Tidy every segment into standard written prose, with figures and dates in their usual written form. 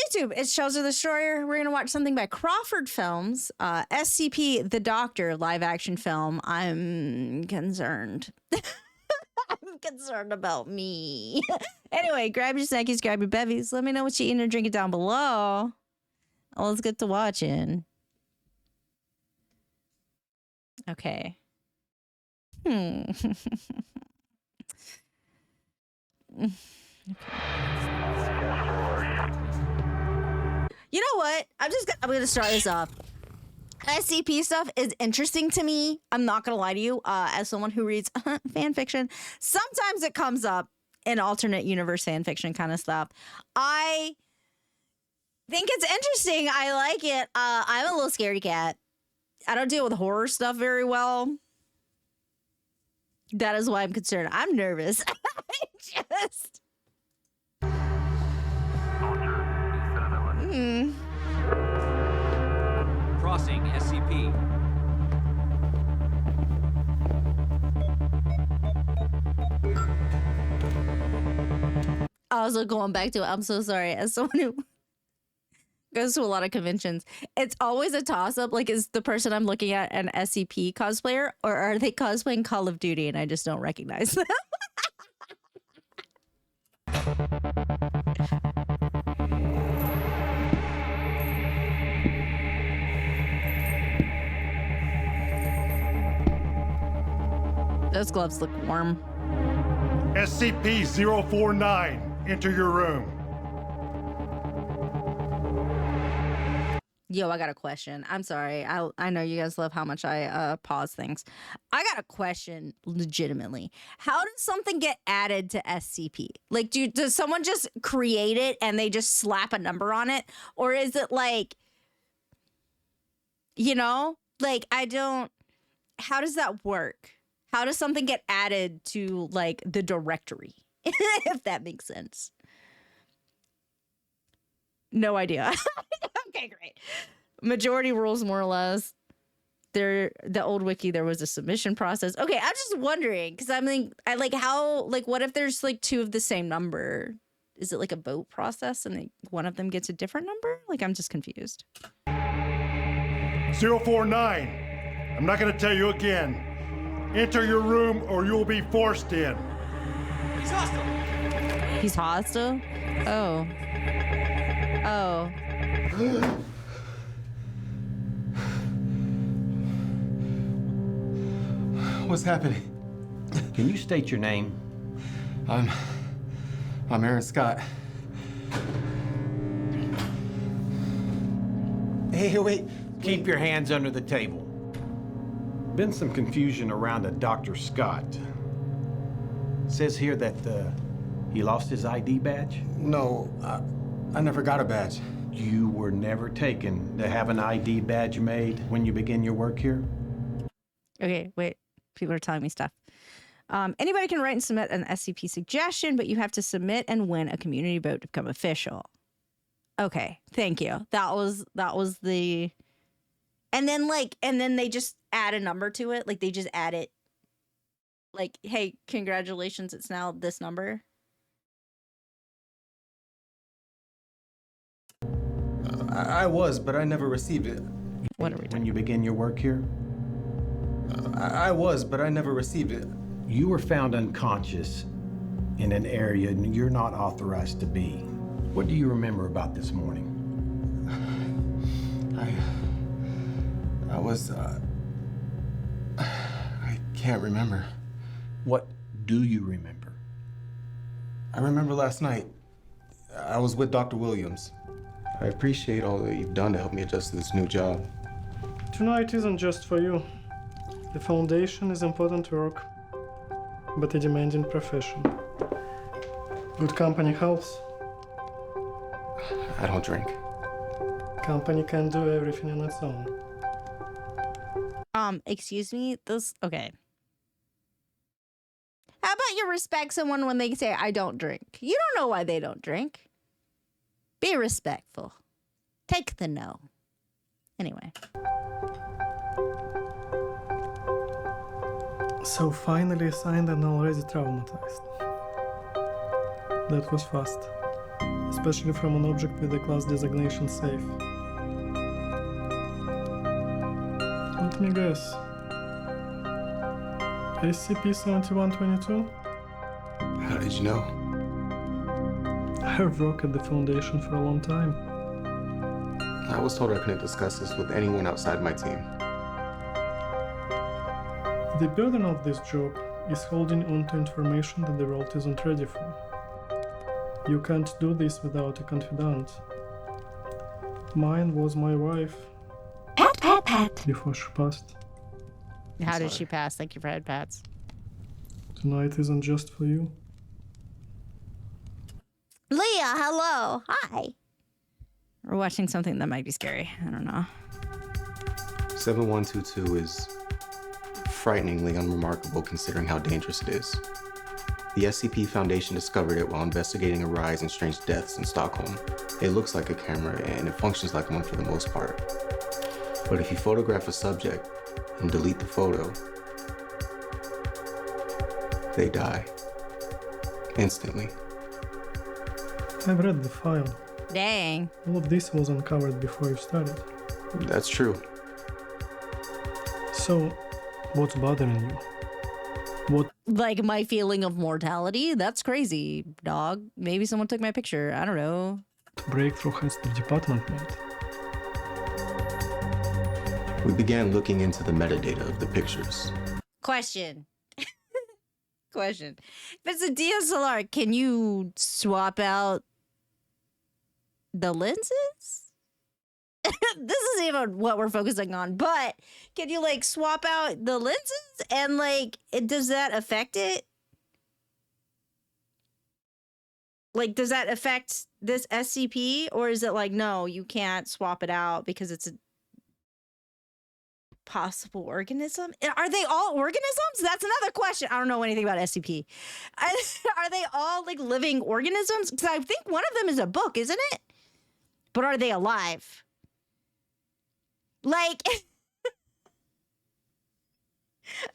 YouTube, it's Chelsea the Destroyer. We're going to watch something by Crawford Films, SCP The Doctor live action film. I'm concerned. I'm concerned about me. Anyway, grab your snackies, grab your bevies. Let me know what you're eating or drinking down below. Let's get to watching. Okay. You know what? I'm gonna start this off. SCP stuff is interesting to me. I'm not gonna lie to you. As someone who reads fan fiction, sometimes it comes up in alternate universe fan fiction kind of stuff. I think it's interesting. I like it. I'm a little scaredy cat. I don't deal with horror stuff very well. That is why I'm concerned. I'm nervous. Crossing SCP. Also going back to it, I'm so sorry. As someone who goes to a lot of conventions, it's always a toss-up. Like, is the person I'm looking at an SCP cosplayer, or are they cosplaying Call of Duty and I just don't recognize them? Those gloves look warm. SCP-049, enter your room. Yo, I got a question. I'm sorry. I know you guys love how much I pause things. I got a question, legitimately. How does something get added to SCP? Like, does someone just create it and they just slap a number on it? Or is it like, you know, like, how does that work? How does something get added to, like, the directory? If that makes sense. No idea. Okay, great. Majority rules, more or less. The old wiki, there was a submission process. Okay, I'm just wondering, because what if there's, like, two of the same number? Is it like a vote process and one of them gets a different number? Like, I'm just confused. 049, I'm not going to tell you again. Enter your room or you'll be forced in. He's hostile. He's hostile? Oh. Oh. What's happening? Can you state your name? I'm Aaron Scott. Hey, wait. Keep your hands under the table. Been some confusion around a Dr. Scott. Says here that he lost his ID badge? No, I never got a badge. You were never taken to have an ID badge made when you begin your work here? Okay, wait. People are telling me stuff. Anybody can write and submit an SCP suggestion, but you have to submit and win a community vote to become official. Okay, thank you. That was the... And then they just add a number to it. Like, they just add it. Like, hey, congratulations, it's now this number. I was, but I never received it. What are we doing? When you begin your work here? I was, but I never received it. You were found unconscious in an area you're not authorized to be. What do you remember about this morning? I can't remember. What do you remember? I remember last night. I was with Dr. Williams. I appreciate all that you've done to help me adjust to this new job. Tonight isn't just for you. The Foundation is important work, but a demanding profession. Good company helps. I don't drink. Company can't do everything on its own. Excuse me, okay. How about you respect someone when they say, I don't drink? You don't know why they don't drink. Be respectful. Take the no. Anyway. So finally signed and already traumatized. That was fast. especially from an object with a class designation safe. Let me guess. SCP-7122? How did you know? I've worked at the Foundation for a long time. I was told I couldn't discuss this with anyone outside my team. The burden of this job is holding on to information that the world isn't ready for. You can't do this without a confidant. Mine was my wife. Pat, pat, pat. Before she passed. How did she pass? Thank you for head pats. Tonight isn't just for you. Leah, hello. Hi. We're watching something that might be scary. I don't know. 7122 is frighteningly unremarkable considering how dangerous it is. The SCP Foundation discovered it while investigating a rise in strange deaths in Stockholm. It looks like a camera and it functions like one for the most part. But if you photograph a subject and delete the photo, they die. Instantly. I've read the file. Dang. All of this was uncovered before you started. That's true. So, what's bothering you? What? Like my feeling of mortality? That's crazy, dog. Maybe someone took my picture. I don't know. Breakthrough has the department made? We began looking into the metadata of the pictures. Question. Question. If it's a DSLR, can you swap out the lenses? This isn't even what we're focusing on, but can you like swap out the lenses and like does that affect it? Like, does that affect this SCP, or is it like, no, you can't swap it out because it's a possible organism? Are they all organisms? That's another question. I don't know anything about SCP. Are they all like living organisms? Because I think one of them is a book, isn't it? But are they alive? Like,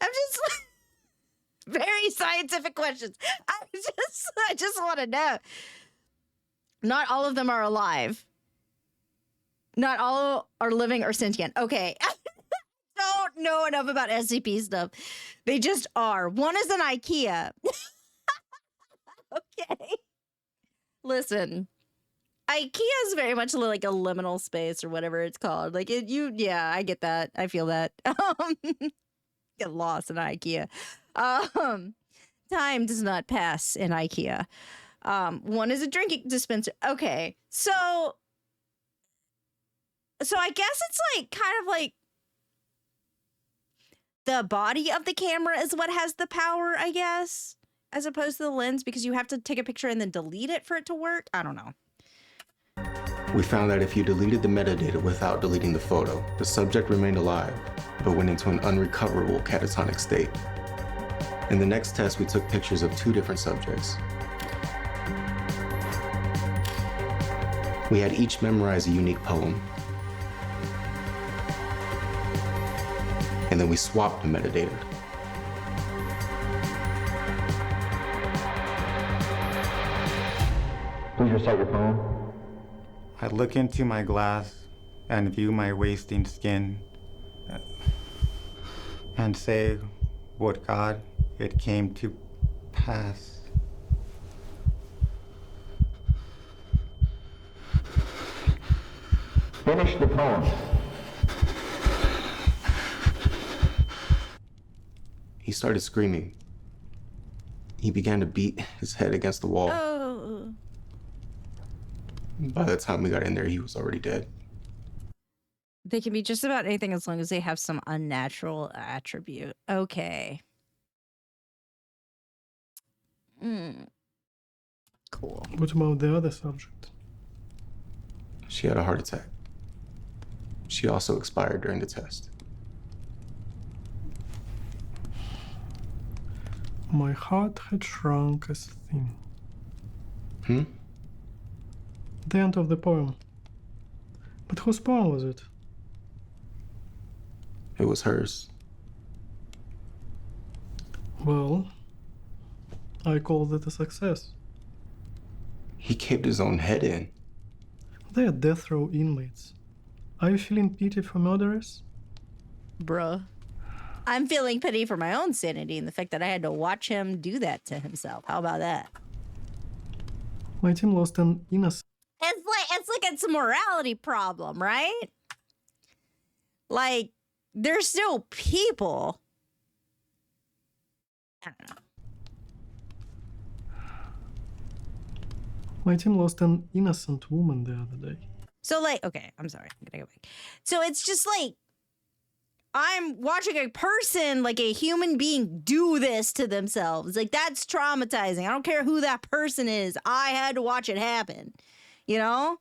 I'm just very scientific questions. I just want to know. Not all of them are alive. Not all are living or sentient. Okay. Don't know enough about SCP stuff. They just are. One is an IKEA. Okay. Listen. IKEA is very much like a liminal space or whatever it's called. Like yeah, I get that. I feel that. Get lost in IKEA. Time does not pass in IKEA. One is a drinking dispenser. Okay, so I guess it's like kind of like the body of the camera is what has the power, I guess, as opposed to the lens, because you have to take a picture and then delete it for it to work. I don't know. We found that if you deleted the metadata without deleting the photo, the subject remained alive, but went into an unrecoverable catatonic state. In the next test, we took pictures of 2 different subjects. We had each memorize a unique poem. And then we swapped the metadata. Please recite your poem. I look into my glass and view my wasting skin and say, would God, it came to pass. Finish the poem. He started screaming. He began to beat his head against the wall. Oh. By the time we got in there, he was already dead. They can be just about anything as long as they have some unnatural attribute. Okay. Cool. What about the other subject? She had a heart attack. She also expired during the test. My heart had shrunk as thin. The end of the poem. But whose poem was it? It was hers. Well, I called it a success. He caved his own head in. They are death row inmates. Are you feeling pity for murderers? Bruh. I'm feeling pity for my own sanity and the fact that I had to watch him do that to himself. How about that? My team lost an innocent. It's like it's a morality problem, right? Like, they're still people. I don't know. My team lost an innocent woman the other day. So, like, okay, I'm sorry. I'm gonna go back. So it's just like, I'm watching a person, like a human being, do this to themselves. Like, that's traumatizing. I don't care who that person is. I had to watch it happen. You know?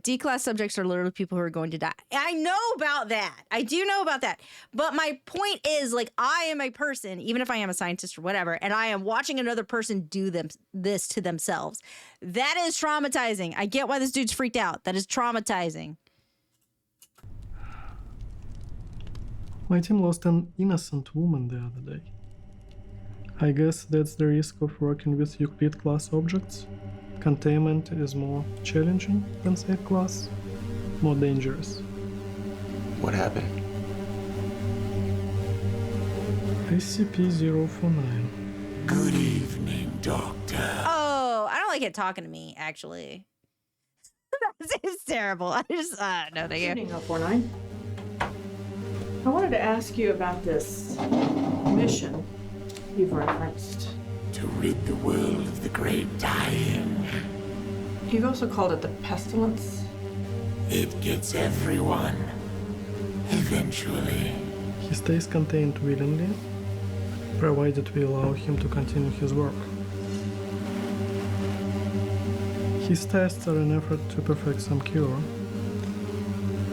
D-class subjects are literally people who are going to die. I know about that. I do know about that. But my point is, like, I am a person, even if I am a scientist or whatever, and I am watching another person do this to themselves. That is traumatizing. I get why this dude's freaked out. That is traumatizing. My team lost an innocent woman the other day. I guess that's the risk of working with Euclid class objects. Containment is more challenging than safe class, more dangerous. What happened? SCP-049. Good evening, Doctor. Oh, I don't like it talking to me, actually. That seems terrible. I just, no, thank you. Good evening, 049. I wanted to ask you about this mission you've referenced. To rid the world of the great dying. You've also called it the pestilence. It gets everyone. Eventually. He stays contained willingly, provided we allow him to continue his work. His tests are an effort to perfect some cure.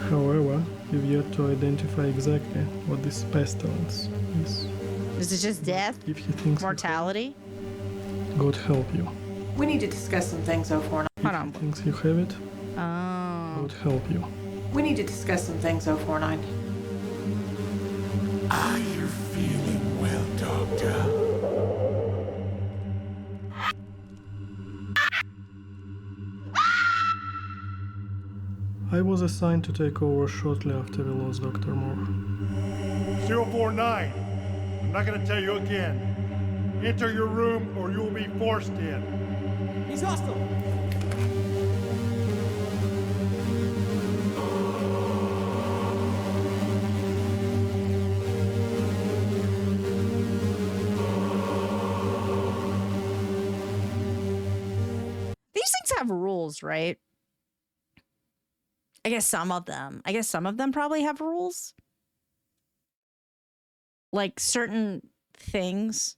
However, we've yet to identify exactly what this pestilence is. Is it just death? If he thinks Mortality? God help you. We need to discuss some things, 049. Hold on. Thinks you have it, Oh. God help you. We need to discuss some things, 049. Are you feeling well, Doctor? I was assigned to take over shortly after we lost Dr. Moore. 049. I'm not gonna tell you again. Enter your room or you will be forced in. He's hostile. These things have rules, right? I guess some of them probably have rules. Like certain things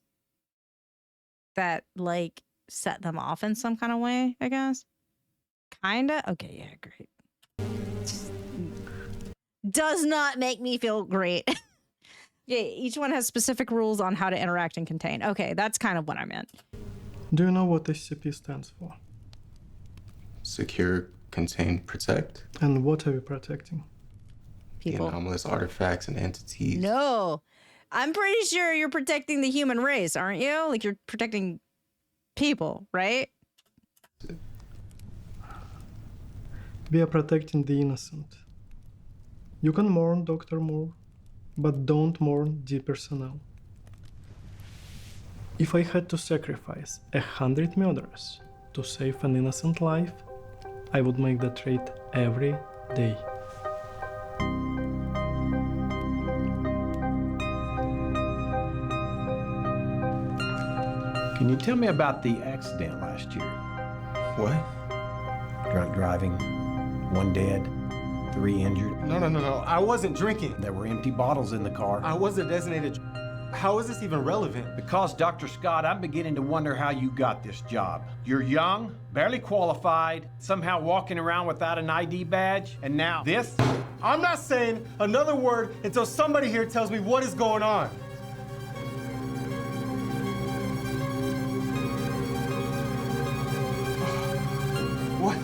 that like set them off in some kind of way, I guess. Kinda? Okay, yeah, great. Does not make me feel great. Yeah, each one has specific rules on how to interact and contain. Okay, that's kind of what I meant. Do you know what SCP stands for? Secure, contain, protect? And what are we protecting? People. The anomalous artifacts and entities. No. I'm pretty sure you're protecting the human race, aren't you? Like you're protecting people, right? We are protecting the innocent. You can mourn Dr. Moore, but don't mourn the personnel. If I had to sacrifice 100 murderers to save an innocent life, I would make that trade every day. Can you tell me about the accident last year? What? Drunk driving, 1 dead, 3 injured. No. I wasn't drinking. There were empty bottles in the car. I wasn't designated. How is this even relevant? Because, Dr. Scott, I'm beginning to wonder how you got this job. You're young, barely qualified, somehow walking around without an ID badge, and now this? I'm not saying another word until somebody here tells me what is going on. What?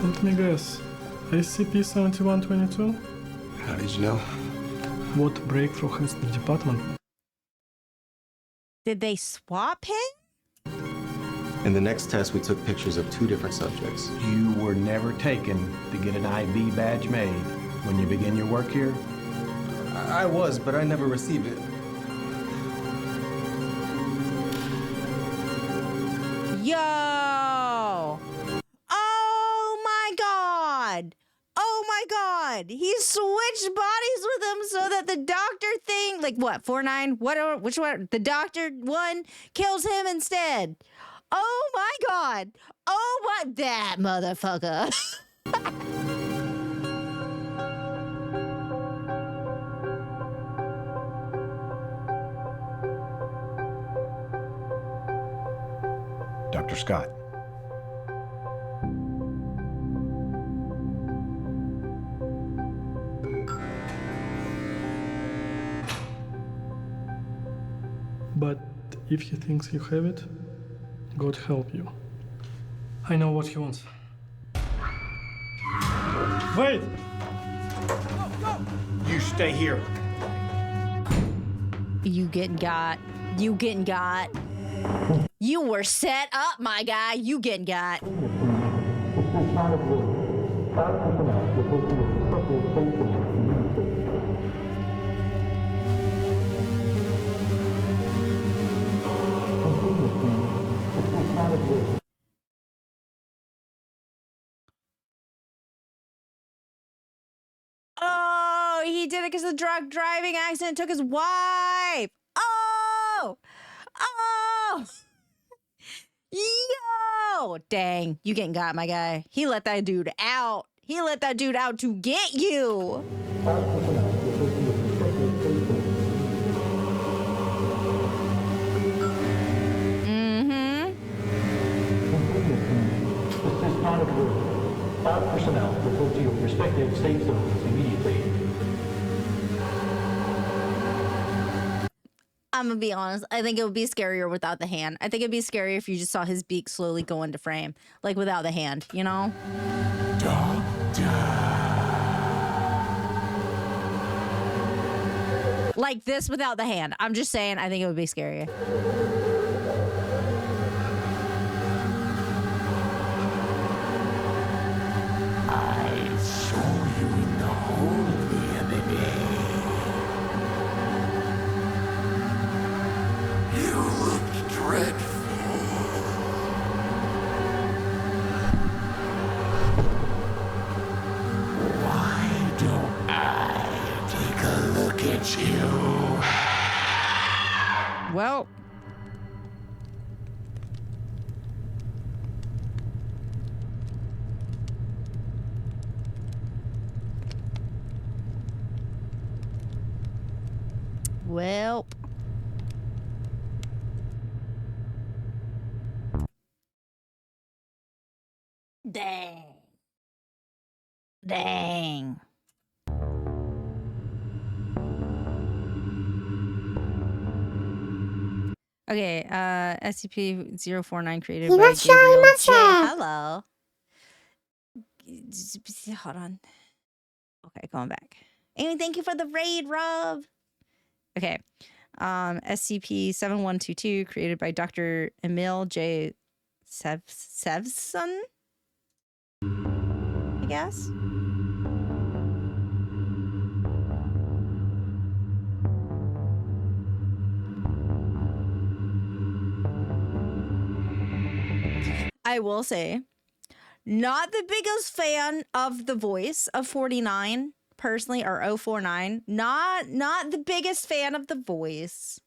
Let me guess. SCP-7122? How did you know? What breakthrough has the department? Did they swap him? In the next test, we took pictures of 2 different subjects. You were never taken to get an ID badge made when you begin your work here? I was, but I never received it. Yo! Oh my god! Oh my god! He switched bodies with him so that the doctor thing, like what, 49? Which one? The doctor one kills him instead. Oh my god! Oh my, that motherfucker! Dr. Scott. But if he thinks you have it, God help you. I know what he wants. Wait! You stay here. You getting got. You getting got. You were set up, my guy. You getting got. Oh, he did it because the drunk driving accident took his wife. Oh! Oh! Yo! Dang, you getting got, my guy. He let that dude out. He let that dude out to get you. All personnel report to your respective safe zones immediately. I'm gonna be honest. I think it would be scarier without the hand. I think it'd be scarier if you just saw his beak slowly go into frame, like without the hand, you know? Like this without the hand. I'm just saying, I think it would be scarier. I saw you in the hole the other day. You looked dreadful. Why don't I take a look at you? Well. Well. Dang. Dang. Okay, SCP-049 created by Gabriel J. Hello. Hold on. Okay, going back. Amy, thank you for the raid, Rob. Okay. SCP-7122 created by Dr. Emil J. Sevson, I guess. I will say, not the biggest fan of the voice of 49 personally, or 049. Not the biggest fan of the voice.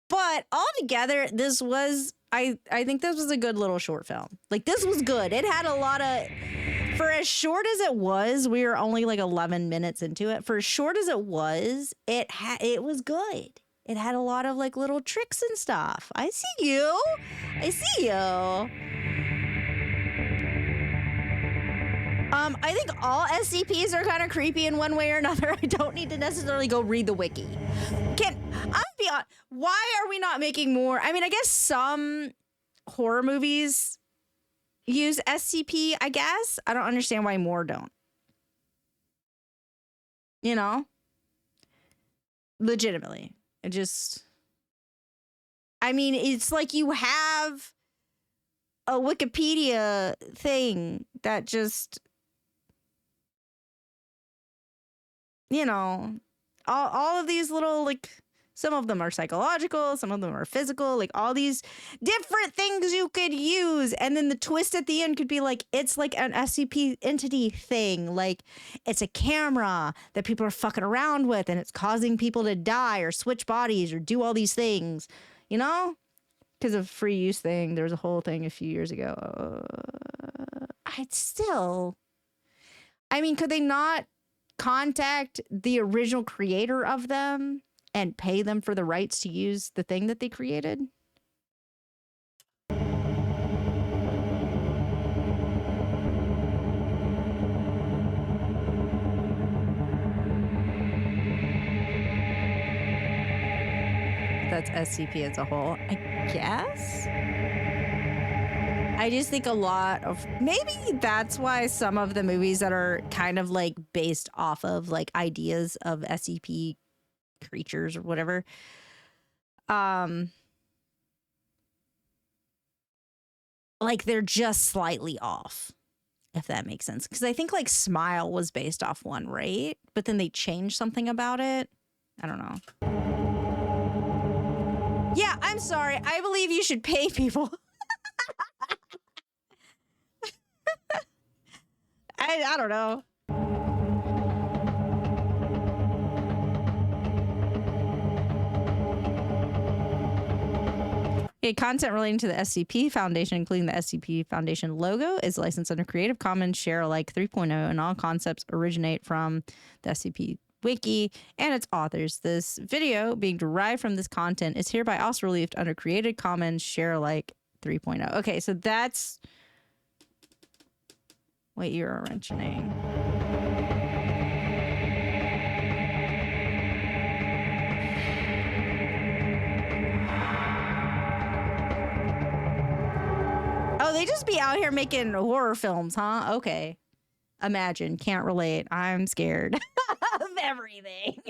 But altogether, this was, I think this was a good little short film. Like, this was good. It had a lot of, for as short as it was, we were only like 11 minutes into it. For as short as it was, it was good. It had a lot of like little tricks and stuff. I see you. I see you. I think all SCPs are kind of creepy in one way or another. I don't need to necessarily go read the wiki. I'll be honest, why are we not making more? I mean, I guess some horror movies use SCP, I guess. I don't understand why more don't. You know? Legitimately. It just... I mean, it's like you have a Wikipedia thing that just, you know, all of these little, like, some of them are psychological, some of them are physical, like all these different things you could use. And then the twist at the end could be like, it's like an SCP entity thing. Like it's a camera that people are fucking around with and it's causing people to die or switch bodies or do all these things, you know? Because of free use thing. There was a whole thing a few years ago. I mean, could they not contact the original creator of them and pay them for the rights to use the thing that they created? That's SCP as a whole, I guess. I just think a lot of, maybe that's why some of the movies that are kind of like based off of like ideas of SCP creatures or whatever, like they're just slightly off, if that makes sense. Because I think like Smile was based off one, right? But then they changed something about it. I don't know. Yeah, I'm sorry. I believe you should pay people. I don't know. Okay, content relating to the SCP Foundation, including the SCP Foundation logo, is licensed under Creative Commons Share Alike 3.0, and all concepts originate from the SCP Wiki and its authors. This video, being derived from this content, is hereby also released under Creative Commons Share Alike 3.0. Okay, so that's what you're mentioning. Oh, they just be out here making horror films, huh? Okay. Imagine. Can't relate. I'm scared of everything.